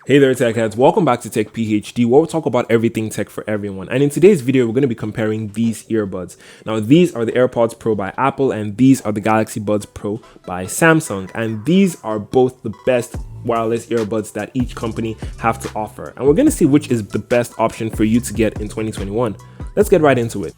Hey there tech heads, welcome back to Tech PhD where we'll talk about everything tech for everyone. And in today's video we're going to be comparing these earbuds. Now these are the Airpods Pro by Apple and these are the Galaxy Buds Pro by Samsung, and these are both the best wireless earbuds that each company have to offer. And we're going to see which is the best option for you to get in 2021. Let's get right into it.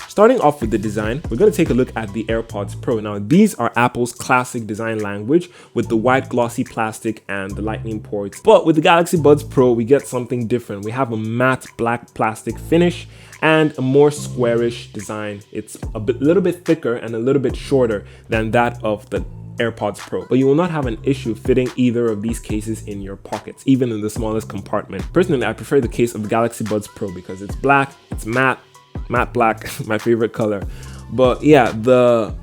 Starting off with the design, we're going to take a look at the Airpods Pro. Now, these are Apple's classic design language with the white glossy plastic and the lightning ports. But with the Galaxy Buds Pro, we get something different. We have a matte black plastic finish and a more squarish design. It's a little bit thicker and a little bit shorter than that of the Airpods Pro, but you will not have an issue fitting either of these cases in your pockets, even in the smallest compartment. Personally, I prefer the case of the Galaxy Buds Pro because it's black, it's matte black, my favorite color. But yeah, the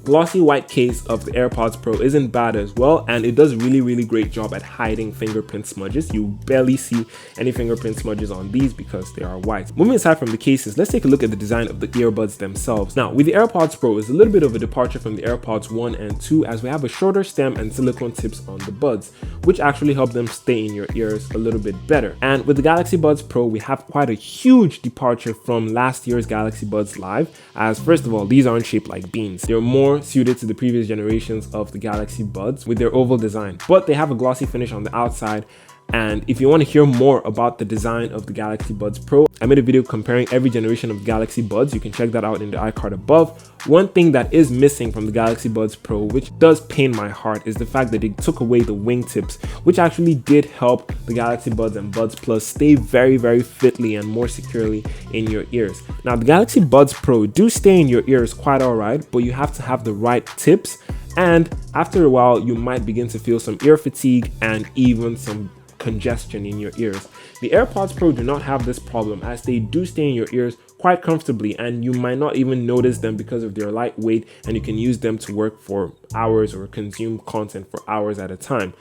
glossy white case of the Airpods Pro isn't bad as well, and it does really great job at hiding fingerprint smudges. You barely see any fingerprint smudges on these because they are white. Moving aside from the cases, let's take a look at the design of the earbuds themselves. Now, with the Airpods Pro, it's a little bit of a departure from the Airpods 1 and 2 as we have a shorter stem and silicone tips on the buds, which actually help them stay in your ears a little bit better. And with the Galaxy Buds Pro, we have quite a huge departure from last year's Galaxy Buds Live, as first of all, these aren't shaped like beans. They're more suited to the previous generations of the Galaxy Buds with their oval design, but they have a glossy finish on the outside. And if you want to hear more about the design of the Galaxy Buds Pro, I made a video comparing every generation of Galaxy Buds. You can check that out in the iCard above. One thing that is missing from the Galaxy Buds Pro, which does pain my heart, is the fact that they took away the wingtips, which actually did help the Galaxy Buds and Buds Plus stay very fitly and more securely in your ears. Now, the Galaxy Buds Pro do stay in your ears quite alright, but you have to have the right tips, and after a while you might begin to feel some ear fatigue and even some congestion in your ears. The Airpods Pro do not have this problem, as they do stay in your ears quite comfortably, and you might not even notice them because of their lightweight, and you can use them to work for hours or consume content for hours at a time.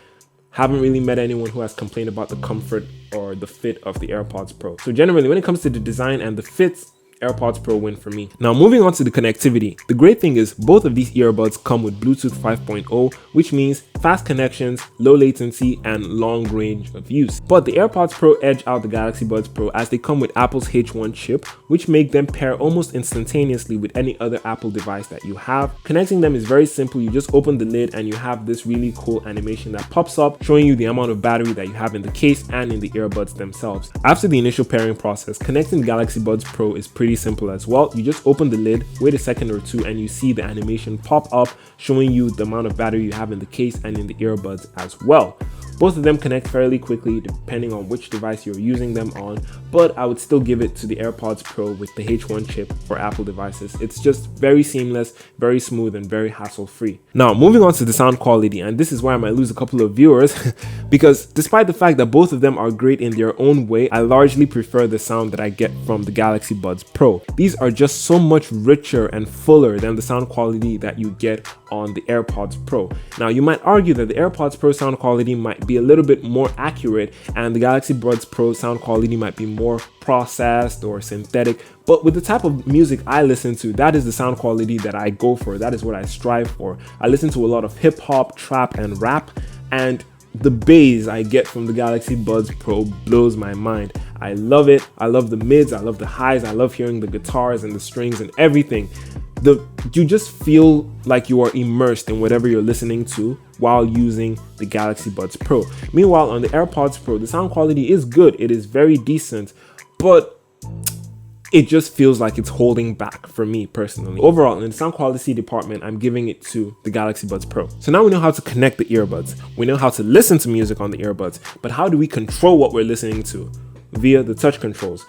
Haven't really met anyone who has complained about the comfort or the fit of the Airpods Pro. So generally, when it comes to the design and the fits, Airpods Pro win for me. Now, moving on to the connectivity. The great thing is both of these earbuds come with Bluetooth 5.0, which means fast connections, low latency, and long range of use. But the Airpods Pro edge out the Galaxy Buds Pro as they come with Apple's H1 chip, which make them pair almost instantaneously with any other Apple device that you have. Connecting them is very simple. You just open the lid and you have this really cool animation that pops up showing you the amount of battery that you have in the case and in the earbuds themselves. After the initial pairing process, connecting the Galaxy Buds Pro is pretty simple as well. You just open the lid, wait a second or two, and you see the animation pop up showing you the amount of battery you have in the case and in the earbuds as well. Both of them connect fairly quickly depending on which device you're using them on, but I would still give it to the Airpods Pro with the H1 chip for Apple devices. It's just very seamless, very smooth, and very hassle-free. Now, moving on to the sound quality, and this is where I might lose a couple of viewers because despite the fact that both of them are great in their own way, I largely prefer the sound that I get from the Galaxy Buds Pro. These are just so much richer and fuller than the sound quality that you get on the Airpods Pro. Now, you might argue that the Airpods Pro sound quality might be a little bit more accurate and the Galaxy Buds Pro sound quality might be more processed or synthetic, but with the type of music I listen to, that is the sound quality that I go for. That is what I strive for. I listen to a lot of hip hop, trap, and rap, and the bass I get from the Galaxy Buds Pro blows my mind. I love it. I love the mids, I love the highs, I love hearing the guitars and the strings and everything. You just feel like you are immersed in whatever you're listening to while using the Galaxy Buds Pro. Meanwhile, on the Airpods Pro, the sound quality is good. It is very decent, but it just feels like it's holding back for me personally. Overall, in the sound quality department, I'm giving it to the Galaxy Buds Pro. So now we know how to connect the earbuds. We know how to listen to music on the earbuds, but how do we control what we're listening to? Via the touch controls.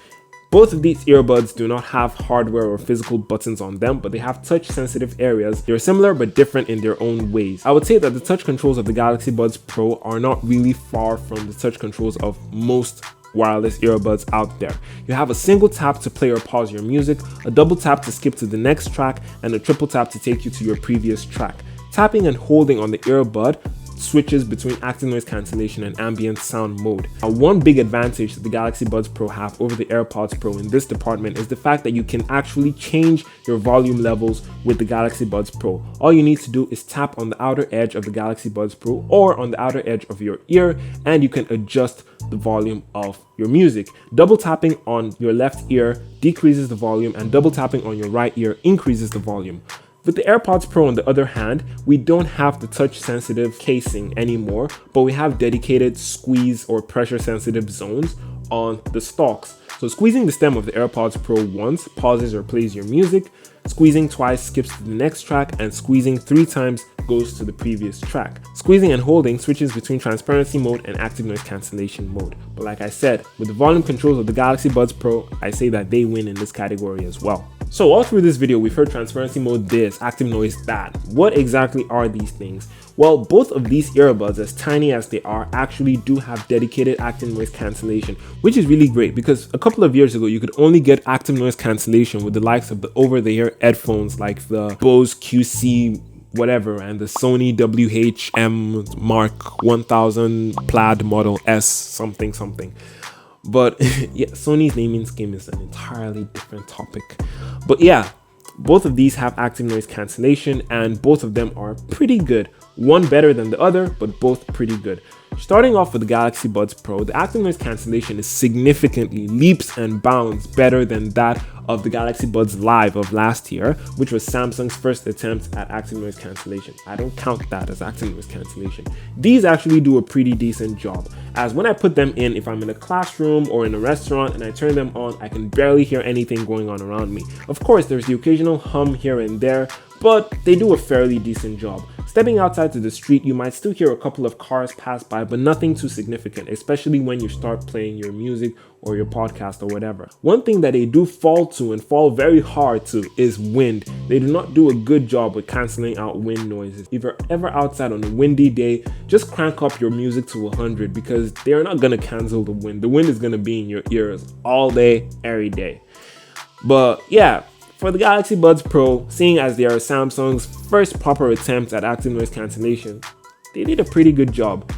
Both of these earbuds do not have hardware or physical buttons on them, but they have touch sensitive areas. They're similar but different in their own ways. I would say that the touch controls of the Galaxy Buds Pro are not really far from the touch controls of most wireless earbuds out there. You have a single tap to play or pause your music, a double tap to skip to the next track, and a triple tap to take you to your previous track. Tapping and holding on the earbud switches between active noise cancellation and ambient sound mode. Now, one big advantage that the Galaxy Buds Pro have over the AirPods Pro in this department is the fact that you can actually change your volume levels with the Galaxy Buds Pro. All you need to do is tap on the outer edge of the Galaxy Buds Pro or on the outer edge of your ear, and you can adjust the volume of your music. Double tapping on your left ear decreases the volume, and double tapping on your right ear increases the volume. With the AirPods Pro, on the other hand, we don't have the touch-sensitive casing anymore, but we have dedicated squeeze or pressure-sensitive zones on the stalks. So squeezing the stem of the AirPods Pro once pauses or plays your music, squeezing twice skips to the next track, and squeezing 3 times goes to the previous track. Squeezing and holding switches between transparency mode and active noise cancellation mode. But like I said, with the volume controls of the Galaxy Buds Pro, I say that they win in this category as well. So all through this video, we've heard transparency mode this, active noise that. What exactly are these things? Well, both of these earbuds, as tiny as they are, actually do have dedicated active noise cancellation, which is really great because a couple of years ago, you could only get active noise cancellation with the likes of the over-the-ear headphones like the Bose QC whatever and the Sony WH-M Mark 1000 Plaid Model S something. But yeah, Sony's naming scheme is an entirely different topic. But yeah, both of these have active noise cancellation and both of them are pretty good. One better than the other, but both pretty good. Starting off with the Galaxy Buds Pro, the active noise cancellation is significantly leaps and bounds better than that of the Galaxy Buds Live of last year, which was Samsung's first attempt at active noise cancellation. I don't count that as active noise cancellation. These actually do a pretty decent job, as when I put them in, if I'm in a classroom or in a restaurant and I turn them on, I can barely hear anything going on around me. Of course, there's the occasional hum here and there, but they do a fairly decent job. Stepping outside to the street, you might still hear a couple of cars pass by, but nothing too significant, especially when you start playing your music or your podcast or whatever. One thing that they do fall to and fall very hard to is wind. They do not do a good job with canceling out wind noises. If you're ever outside on a windy day, just crank up your music to 100 because they're not going to cancel the wind. The wind is going to be in your ears all day, every day. But yeah, for the Galaxy Buds Pro, seeing as they are Samsung's first proper attempt at active noise cancellation, they did a pretty good job.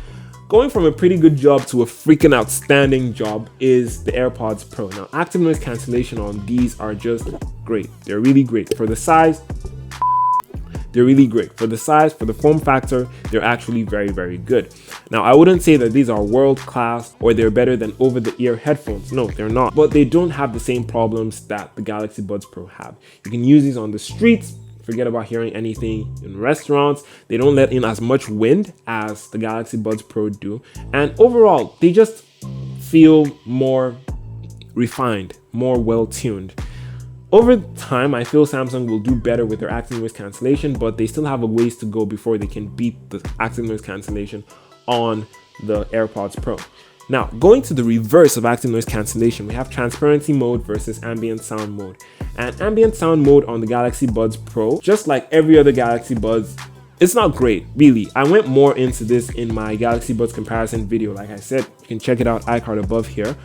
Going from a pretty good job to a freaking outstanding job is the AirPods Pro. Now, active noise cancellation on these are just great. They're really great. For the size, they're really great. For the size, for the form factor, they're actually very, very good. Now, I wouldn't say that these are world class or they're better than over-the-ear headphones. No, they're not. But they don't have the same problems that the Galaxy Buds Pro have. You can use these on the streets. Forget about hearing anything in restaurants. They don't let in as much wind as the Galaxy Buds Pro do. And overall, they just feel more refined, more well-tuned. Over time, I feel Samsung will do better with their active noise cancellation, but they still have a ways to go before they can beat the active noise cancellation on the AirPods Pro. Now, going to the reverse of active noise cancellation, we have transparency mode versus ambient sound mode. And ambient sound mode on the Galaxy Buds Pro, just like every other Galaxy Buds, it's not great, really. I went more into this in my Galaxy Buds comparison video. Like I said, you can check it out, iCard above here.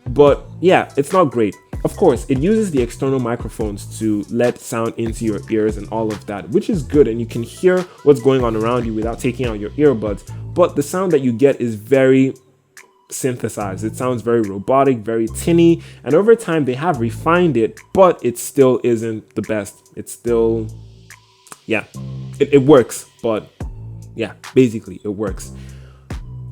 But yeah, it's not great. Of course, it uses the external microphones to let sound into your ears and all of that, which is good, and you can hear what's going on around you without taking out your earbuds. But the sound that you get is very synthesized. It sounds very robotic, very tinny, and over time they have refined it, but it still isn't the best. It's still, yeah, it works, but yeah, basically it works.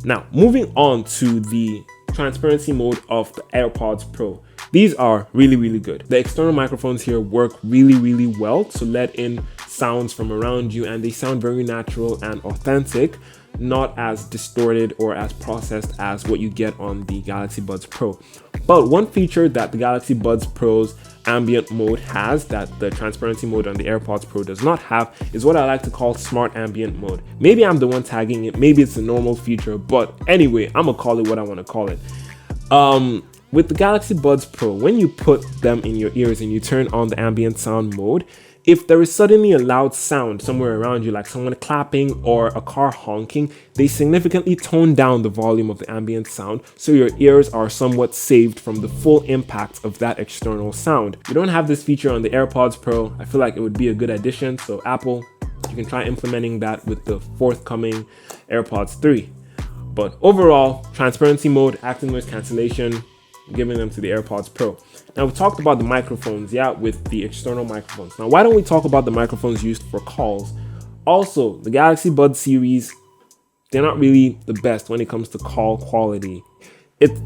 Now, moving on to the transparency mode of the AirPods Pro. These are really, really good. The external microphones here work really, really well to let in sounds from around you, and they sound very natural and authentic, not as distorted or as processed as what you get on the Galaxy Buds Pro. But one feature that the Galaxy Buds Pro's ambient mode has that the transparency mode on the AirPods Pro does not have is what I like to call smart ambient mode. Maybe I'm the one tagging it, maybe it's a normal feature, but anyway, I'm gonna call it what I want to call it. With the Galaxy Buds Pro, when you put them in your ears and you turn on the ambient sound mode, if there is suddenly a loud sound somewhere around you, like someone clapping or a car honking, they significantly tone down the volume of the ambient sound, so your ears are somewhat saved from the full impact of that external sound. You don't have this feature on the AirPods Pro. I feel like it would be a good addition, so Apple, you can try implementing that with the forthcoming AirPods 3. But overall, transparency mode, active noise cancellation, giving them to the AirPods Pro. Now we talked about the microphones, with the external microphones. Now why don't we talk about the microphones used for calls? Also, the Galaxy Buds series, they're not really the best when it comes to call quality.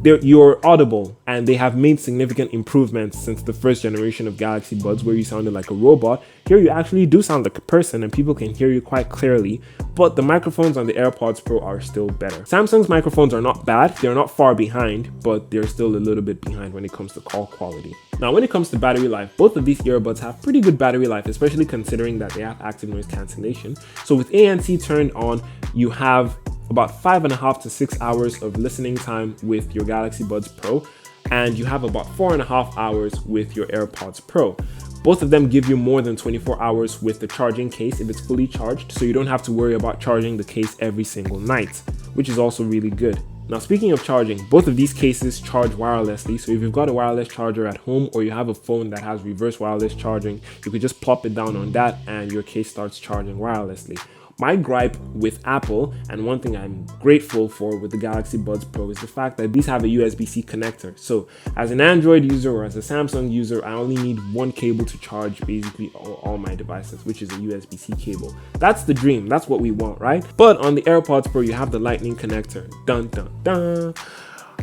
You're audible, and they have made significant improvements since the first generation of Galaxy Buds, where you sounded like a robot. Here you actually do sound like a person and people can hear you quite clearly, but the microphones on the AirPods Pro are still better. Samsung's microphones are not bad, they're not far behind, but they're still a little bit behind when it comes to call quality. Now when it comes to battery life, both of these earbuds have pretty good battery life, especially considering that they have active noise cancellation. So with ANC turned on, you have about 5.5 to 6 hours of listening time with your Galaxy Buds Pro, and you have about 4.5 hours with your AirPods Pro. Both of them give you more than 24 hours with the charging case if it's fully charged, so you don't have to worry about charging the case every single night, which is also really good. Now speaking of charging, both of these cases charge wirelessly, so if you've got a wireless charger at home or you have a phone that has reverse wireless charging, you could just plop it down on that and your case starts charging wirelessly. My gripe with Apple, and one thing I'm grateful for with the Galaxy Buds Pro, is the fact that these have a USB-C connector. So as an Android user or as a Samsung user, I only need one cable to charge basically all my devices, which is a USB-C cable. That's the dream, that's what we want, right? But on the AirPods Pro, you have the Lightning connector. Dun dun dun.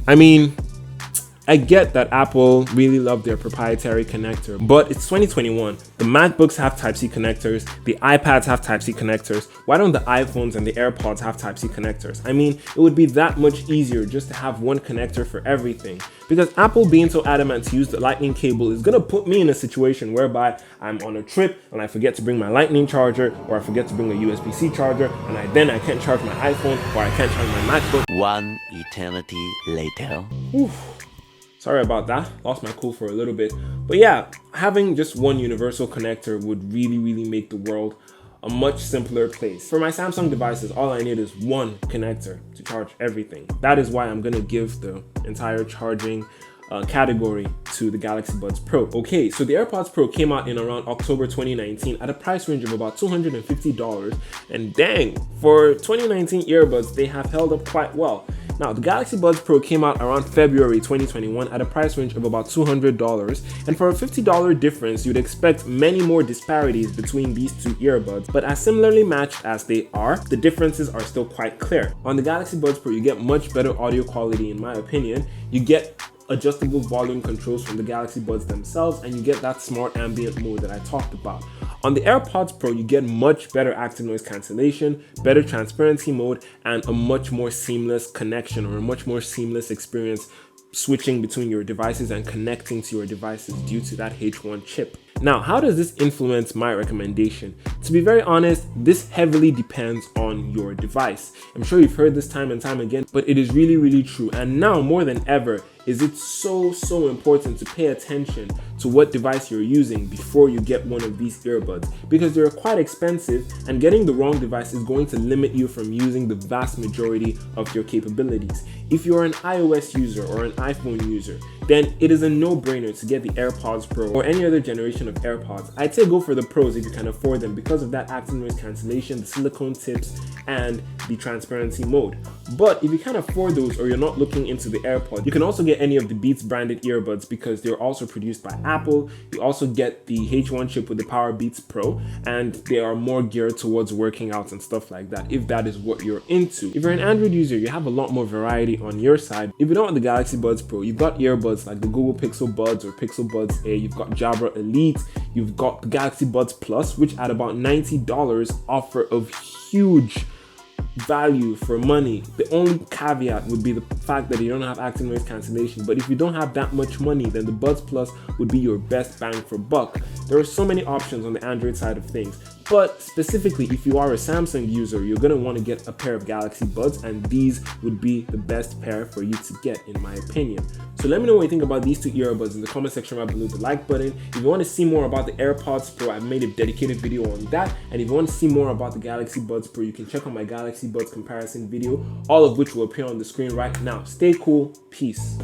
I mean, I get that Apple really love their proprietary connector, but it's 2021. The MacBooks have Type-C connectors, the iPads have Type-C connectors. Why don't the iPhones and the AirPods have Type-C connectors? I mean, it would be that much easier just to have one connector for everything. Because Apple being so adamant to use the Lightning cable is gonna put me in a situation whereby I'm on a trip and I forget to bring my Lightning charger, or I forget to bring a USB-C charger, and I can't charge my iPhone, or I can't charge my MacBook. One eternity later. Oof. Sorry about that, lost my cool for a little bit. But yeah, having just one universal connector would really make the world a much simpler place. For my Samsung devices, all I need is one connector to charge everything. That is why I'm gonna give the entire charging category to the Galaxy Buds Pro. Okay, so the AirPods Pro came out in around October 2019 at a price range of about $250, and dang, for 2019 earbuds, they have held up quite well. Now, the Galaxy Buds Pro came out around February 2021 at a price range of about $200, and for a $50 difference, you'd expect many more disparities between these two earbuds, but as similarly matched as they are, the differences are still quite clear. On the Galaxy Buds Pro, you get much better audio quality in my opinion. You get adjustable volume controls from the Galaxy Buds themselves, and you get that smart ambient mode that I talked about. On the AirPods Pro, you get much better active noise cancellation, better transparency mode, and a much more seamless connection, or a much more seamless experience switching between your devices and connecting to your devices due to that H1 chip. Now, how does this influence my recommendation? To be very honest, this heavily depends on your device. I'm sure you've heard this time and time again, but it is really true. And now more than ever, is it so important to pay attention to what device you're using before you get one of these earbuds, because they're quite expensive, and getting the wrong device is going to limit you from using the vast majority of your capabilities. If you're an iOS user or an iPhone user, then it is a no-brainer to get the AirPods Pro or any other generation of AirPods. I'd say go for the Pros if you can afford them, because of that active noise cancellation, the silicone tips, and the transparency mode. But if you can't afford those, or you're not looking into the AirPods, you can also get any of the Beats branded earbuds, because they're also produced by Apple. You also get the H1 chip with the Power Beats Pro, and they are more geared towards working out and stuff like that, if that is what you're into. If you're an Android user, you have a lot more variety on your side. If you don't want the Galaxy Buds Pro, you've got earbuds like the Google Pixel Buds or Pixel Buds Air, you've got Jabra Elite, you've got the Galaxy Buds Plus, which at about $90 offer a huge value for money. The only caveat would be the fact that you don't have active noise cancellation, but if you don't have that much money, then the Buds Plus would be your best bang for buck. There are so many options on the Android side of things, but specifically if you are a Samsung user, you're going to want to get a pair of Galaxy Buds, and these would be the best pair for you to get, in my opinion. So let me know what you think about these two earbuds in the comment section right below the like button. If you want to see more about the AirPods Pro, I've made a dedicated video on that, and if you want to see more about the Galaxy Buds Pro, you can check out my Galaxy Buds comparison video, all of which will appear on the screen right now. Stay cool, peace.